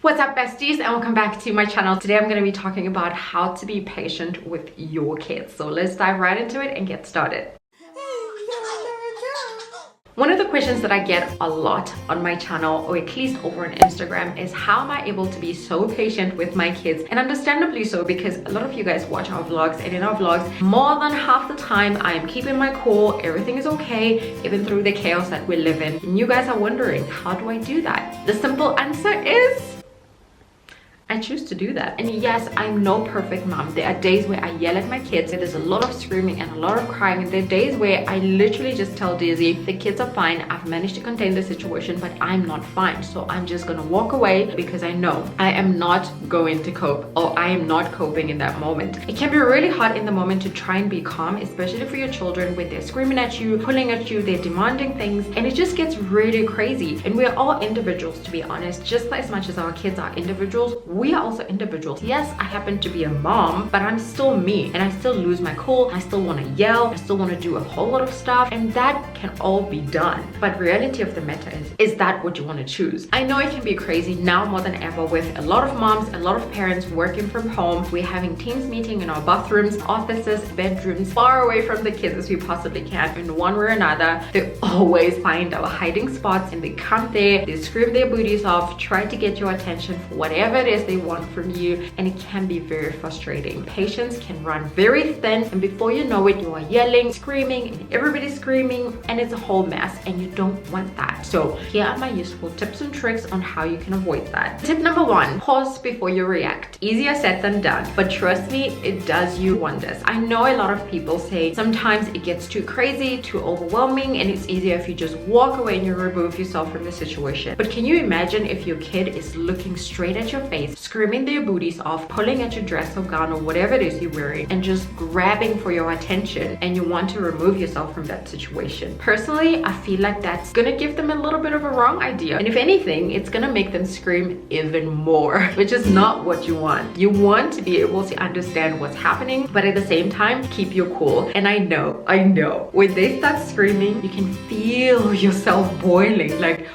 What's up, besties, and welcome back to my channel. Today I'm going to be talking about how to be patient with your kids. So let's dive right into it and get started. One of the questions that I get a lot on my channel, or at least over on Instagram, is how am I able to be so patient with my kids? And understandably so, because a lot of you guys watch our vlogs, and in our vlogs, more than half the time I am keeping my cool, everything is okay, even through the chaos that we live in. And you guys are wondering, how do I do that? The simple answer is I choose to do that. And yes, I'm no perfect mom. There are days where I yell at my kids. There's a lot of screaming and a lot of crying. And there are days where I literally just tell Daisy, the kids are fine. I've managed to contain the situation, but I'm not fine. So I'm just gonna walk away because I know I am not going to cope, or I am not coping in that moment. It can be really hard in the moment to try and be calm, especially for your children when they're screaming at you, pulling at you, they're demanding things, and it just gets really crazy. And we're all individuals, to be honest. Just as much as our kids are individuals, we are also individuals. Yes, I happen to be a mom, but I'm still me, and I still lose my cool. I still want to yell. I still want to do a whole lot of stuff, and that can all be done. But reality of the matter is that what you want to choose? I know it can be crazy now more than ever with a lot of moms, a lot of parents working from home. We're having teams meeting in our bathrooms, offices, bedrooms, far away from the kids as we possibly can. In one way or another, they always find our hiding spots, and they come there, they scream their booties off, try to get your attention for whatever it is they want from you, and it can be very frustrating. Patience can run very thin, and before you know it, you are yelling, screaming, and everybody's screaming, and it's a whole mess, and you don't want that. So here are my useful tips and tricks on how you can avoid that. Tip number one, pause before you react. Easier said than done, but trust me, it does you wonders. I know a lot of people say sometimes it gets too crazy, too overwhelming, and it's easier if you just walk away and you remove yourself from the situation. But can you imagine if your kid is looking straight at your face, screaming their booties off, pulling at your dress or gown or whatever it is you're wearing, and just grabbing for your attention, and you want to remove yourself from that situation? Personally, I feel like that's gonna give them a little bit of a wrong idea, and if anything, it's gonna make them scream even more, which is not what you want. You want to be able to understand what's happening, but at the same time keep your cool. And I know when they start screaming, you can feel yourself boiling, like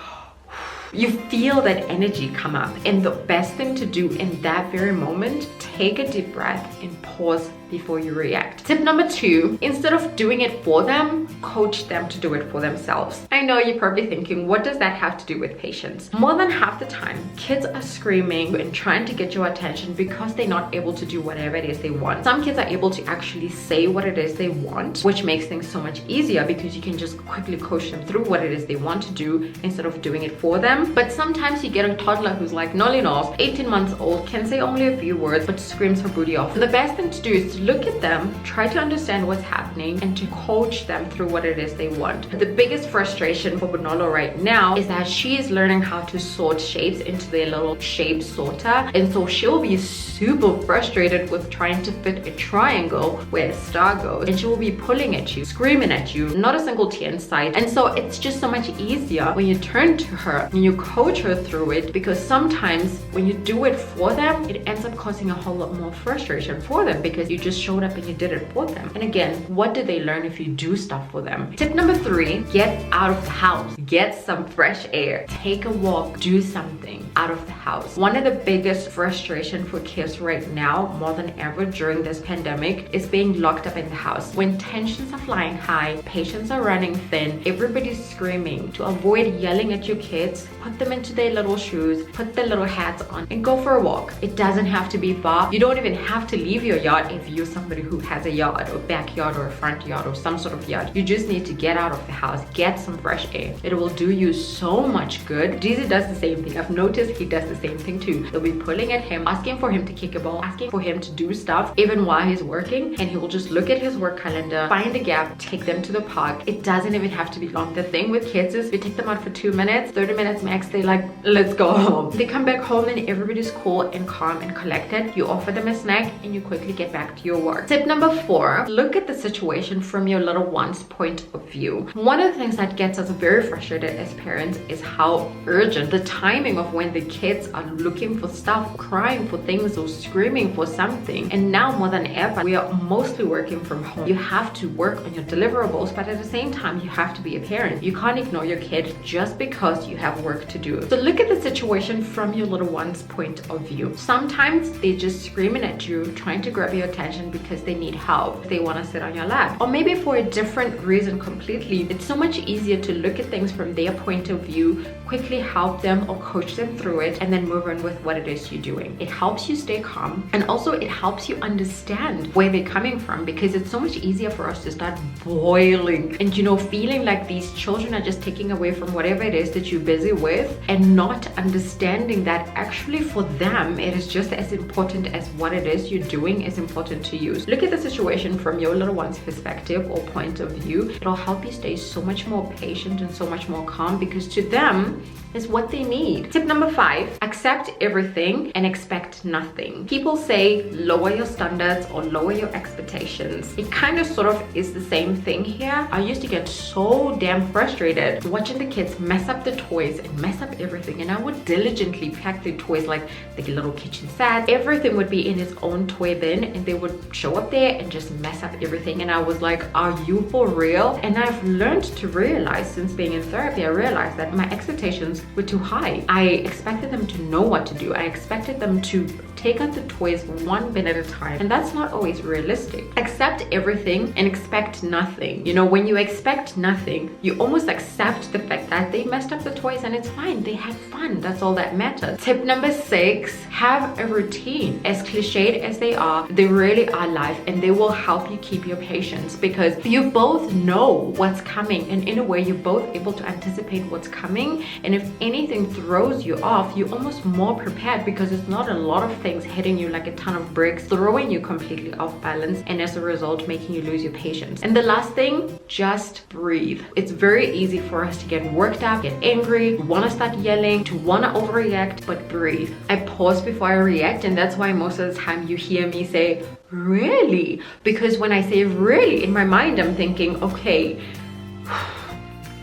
you feel that energy come up. And the best thing to do in that very moment, take a deep breath and pause before you react. Tip number two, instead of doing it for them, coach them to do it for themselves. I know you're probably thinking, what does that have to do with patience? More than half the time, kids are screaming and trying to get your attention because they're not able to do whatever it is they want. Some kids are able to actually say what it is they want, which makes things so much easier because you can just quickly coach them through what it is they want to do instead of doing it for them. But sometimes you get a toddler who's like Nolly Nos, 18 months old, can say only a few words, but screams her booty off. The best thing to do is to look at them, try to understand what's happening, and to coach them through what it is they want. The biggest frustration for Bonolo right now is that she is learning how to sort shapes into their little shape sorter, and so she'll be super frustrated with trying to fit a triangle where a star goes, and she will be pulling at you, screaming at you, not a single tear in sight. And so it's just so much easier when you turn to her and you coach her through it, because sometimes when you do it for them, it ends up causing a whole lot more frustration for them because you just showed up and you did it for them. And again, what do they learn if you do stuff for them? Tip number three, get out of the house, get some fresh air, take a walk, do something out of the house. One of the biggest frustration for kids right now, more than ever during this pandemic, is being locked up in the house. When tensions are flying high, patience are running thin, everybody's screaming. To avoid yelling at your kids, put them into their little shoes, put their little hats on, and go for a walk. It doesn't have to be far. You don't even have to leave your yard if you're somebody who has a yard or backyard or a front yard or some sort of yard. You just need to get out of the house, get some fresh air. It will do you so much good. Jeezy does the same thing. I've noticed he does the same thing too. They'll be pulling at him, asking for him to kick a ball, asking for him to do stuff even while he's working, and he will just look at his work calendar, find a gap, take them to the park. It doesn't even have to be long. The thing with kids is we take them out for 2 minutes, 30 minutes max, they're like, let's go home. They come back home and everybody's cool and calm and collected. You offer them a snack and you quickly get back to your work. Tip number four, look at the situation from your little one's point of view. One of the things that gets us very frustrated as parents is how urgent the timing of when the kids are looking for stuff, crying for things or screaming for something. And now more than ever, we are mostly working from home. You have to work on your deliverables, but at the same time, you have to be a parent. You can't ignore your kid just because you have work work to do. So look at the situation from your little one's point of view. Sometimes they're just screaming at you, trying to grab your attention because they need help. They want to sit on your lap. Or maybe for a different reason completely. It's so much easier to look at things from their point of view, quickly help them or coach them through it, and then move on with what it is you're doing. It helps you stay calm, and also it helps you understand where they're coming from, because it's so much easier for us to start boiling and, you know, feeling like these children are just taking away from whatever it is that you're busy with, and not understanding that actually for them it is just as important as what it is you're doing is important to you. Look at the situation from your little one's perspective or point of view. It'll help you stay so much more patient and so much more calm, because to them is what they need. Tip number 5, accept everything and expect nothing. People say lower your standards or lower your expectations. It kind of sort of is the same thing here. I used to get so damn frustrated watching the kids mess up the toys and mess up everything, and I would diligently pack the toys, like the little kitchen set. Everything would be in its own toy bin, and they would show up there and just mess up everything, and I was like, are you for real? And I've learned to realize, since being in therapy, I realized that my expectations were too high. I expected them to know what to do. I expected them to take out the toys one bin at a time, and that's not always realistic. Accept everything and expect nothing. You know, when you expect nothing, you almost accept the fact that they messed up the toys, and it's fine. They had fun. That's all that matters. Tip number 6, have a routine. As cliched as they really are life, and they will help you keep your patience, because you both know what's coming, and in a way you're both able to anticipate what's coming, and if anything throws you off, you're almost more prepared, because it's not a lot of things hitting you like a ton of bricks, throwing you completely off balance, and as a result making you lose your patience. And the last thing, just breathe. It's very easy for us to get worked up, get angry, want to start yelling, to want to overreact, but breathe. I pause before I react, and that's why most of the time you hear me say really, because when I say really, in my mind I'm thinking, okay,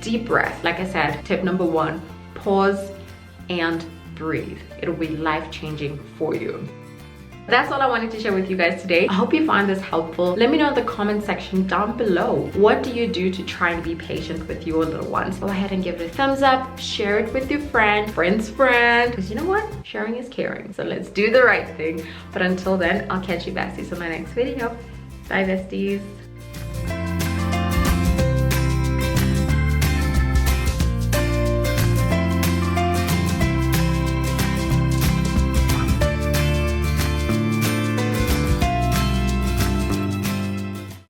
deep breath. Like I said, tip number 1, pause and breathe. It'll be life-changing for you. That's all I wanted to share with you guys today. I hope you found this helpful. Let me know in the comment section down below, what do you do to try and be patient with your little ones? Go ahead and give it a thumbs up, share it with your friend's friend, because you know what? Sharing is caring. So let's do the right thing. But until then, I'll catch you besties in my next video. Bye besties.